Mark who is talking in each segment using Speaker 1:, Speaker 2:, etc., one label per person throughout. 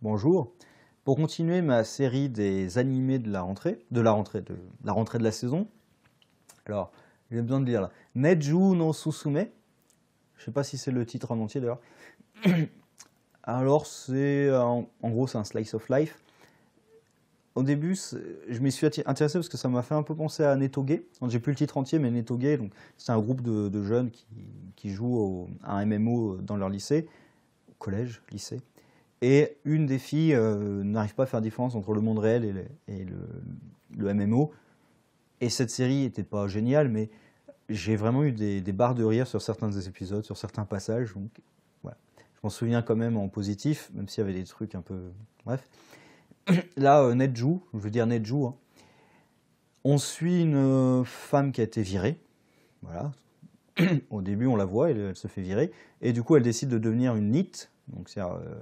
Speaker 1: Bonjour. Pour continuer ma série des animés de la saison, alors j'ai besoin de lire là. Neju no Susume, je sais pas si c'est le titre en entier d'ailleurs. Alors c'est en gros c'est un slice of life. Au début, je m'y suis intéressé parce que ça m'a fait un peu penser à Netoge. J'ai plus le titre entier, mais Netoge, donc c'est un groupe de jeunes qui jouent à un MMO dans leur lycée, collège, lycée. Et une des filles n'arrive pas à faire la différence entre le monde réel et le MMO. Et cette série n'était pas géniale, mais j'ai vraiment eu des barres de rire sur certains des épisodes, sur certains passages. Donc, voilà. Je m'en souviens quand même en positif, même s'il y avait des trucs un peu... Bref. Là, Neju, je veux dire Neju, hein. On suit une femme qui a été virée. Voilà. Au début, on la voit, elle se fait virer. Et du coup, elle décide de devenir une NEET. Donc,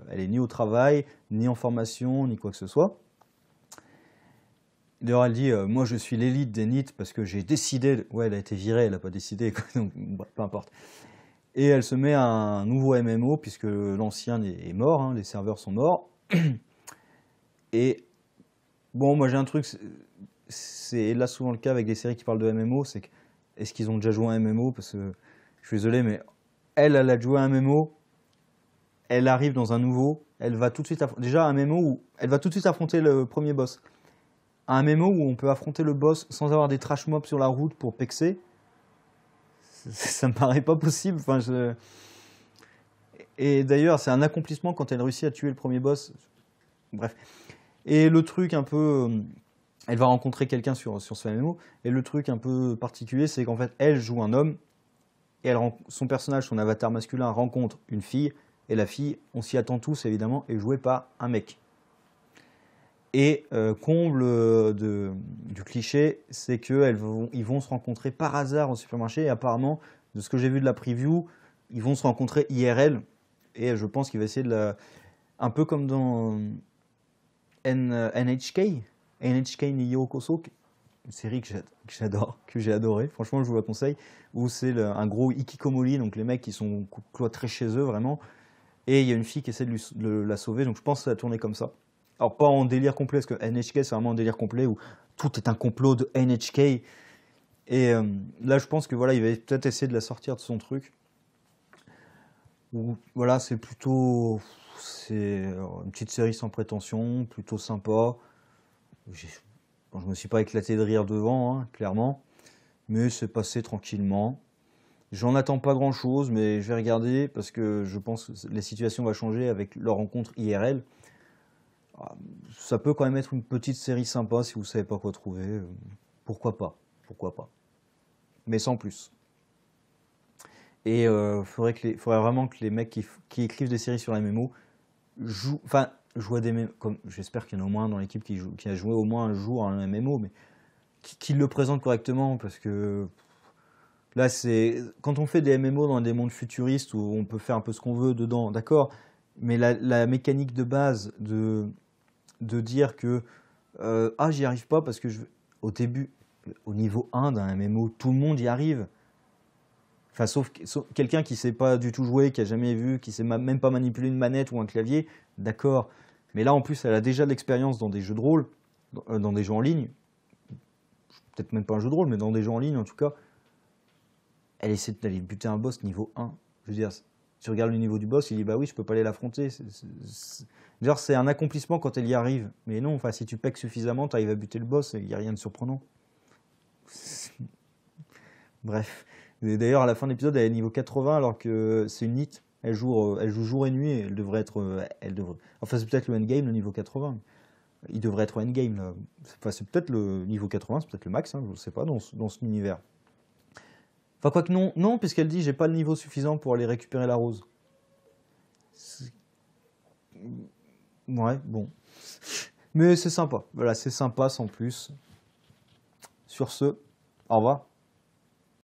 Speaker 1: elle est ni au travail, ni en formation, ni quoi que ce soit. D'ailleurs, elle dit moi, je suis l'élite des NEET parce que j'ai décidé. Ouais, elle a été virée, elle n'a pas décidé. Donc, bah, peu importe. Et elle se met à un nouveau MMO puisque l'ancien est mort, hein, les serveurs sont morts. Et bon, moi, j'ai un truc. C'est là souvent le cas avec des séries qui parlent de MMO, c'est que est-ce qu'ils ont déjà joué à un MMO? Parce que je suis désolé, mais elle a joué à un MMO, elle arrive dans un nouveau, elle va tout de suite déjà un MMO où elle va tout de suite affronter le premier boss. Un MMO où on peut affronter le boss sans avoir des trash mobs sur la route pour pexer, ça me paraît pas possible. Enfin, Et d'ailleurs, c'est un accomplissement quand elle réussit à tuer le premier boss. Bref. Et le truc un peu... Elle va rencontrer quelqu'un sur ce MMO, et le truc un peu particulier, c'est qu'en fait, elle joue un homme, et son personnage, son avatar masculin, rencontre une fille, et la fille, on s'y attend tous évidemment, est jouée par un mec. Et comble du cliché, c'est qu'ils vont se rencontrer par hasard au supermarché, et apparemment, de ce que j'ai vu de la preview, ils vont se rencontrer IRL, et je pense qu'il va essayer un peu comme dans NHK ni Yokoso, une série que j'adore, que j'ai adoré, franchement je vous la conseille, où c'est un gros hikikomori, donc les mecs qui sont cloîtrés chez eux vraiment, et il y a une fille qui essaie de la sauver, donc je pense que ça va tourner comme ça. Alors pas en délire complet, parce que NHK c'est vraiment un délire complet où tout est un complot de NHK, et là je pense que voilà, il va peut-être essayer de la sortir de son truc. Où, voilà, c'est une petite série sans prétention, plutôt sympa. Bon, je me suis pas éclaté de rire devant, hein, clairement, mais c'est passé tranquillement. J'en attends pas grand chose, mais je vais regarder parce que je pense que la situation va changer avec leur rencontre IRL. Ça peut quand même être une petite série sympa si vous savez pas quoi trouver. Pourquoi pas, pourquoi pas. Mais sans plus. Et faudrait vraiment que les mecs qui écrivent des séries sur la MMO jouent à des MMO, comme j'espère qu'il y en a au moins dans l'équipe qui a joué au moins un jour à un MMO, mais qui le présente correctement, parce que là, quand on fait des MMO dans des mondes futuristes où on peut faire un peu ce qu'on veut dedans, d'accord, mais la mécanique de base de dire que j'y arrive pas parce que au début, au niveau 1 d'un MMO, tout le monde y arrive. Enfin, sauf quelqu'un qui ne sait pas du tout jouer, qui a jamais vu, qui ne sait même pas manipuler une manette ou un clavier, d'accord. Mais là, en plus, elle a déjà de l'expérience dans des jeux de rôle, dans des jeux en ligne. Peut-être même pas un jeu de rôle, mais dans des jeux en ligne, en tout cas. Elle essaie d'aller buter un boss niveau 1. Je veux dire, tu regardes le niveau du boss, il dit bah oui, je peux pas aller l'affronter. Genre, c'est un accomplissement quand elle y arrive. Mais non, enfin, si tu pèques suffisamment, tu arrives à buter le boss, il n'y a rien de surprenant. Bref. D'ailleurs, à la fin de l'épisode, elle est niveau 80 alors que c'est une NEET. Elle joue jour et nuit et elle devrait être. Enfin, c'est peut-être le endgame, le niveau 80. Il devrait être au endgame. Là. Enfin, c'est peut-être le niveau 80, c'est peut-être le max, hein, je ne sais pas, dans cet univers. Enfin, quoi que non, puisqu'elle dit j'ai pas le niveau suffisant pour aller récupérer la rose. Ouais, bon. Mais c'est sympa. Voilà, c'est sympa sans plus. Sur ce, au revoir.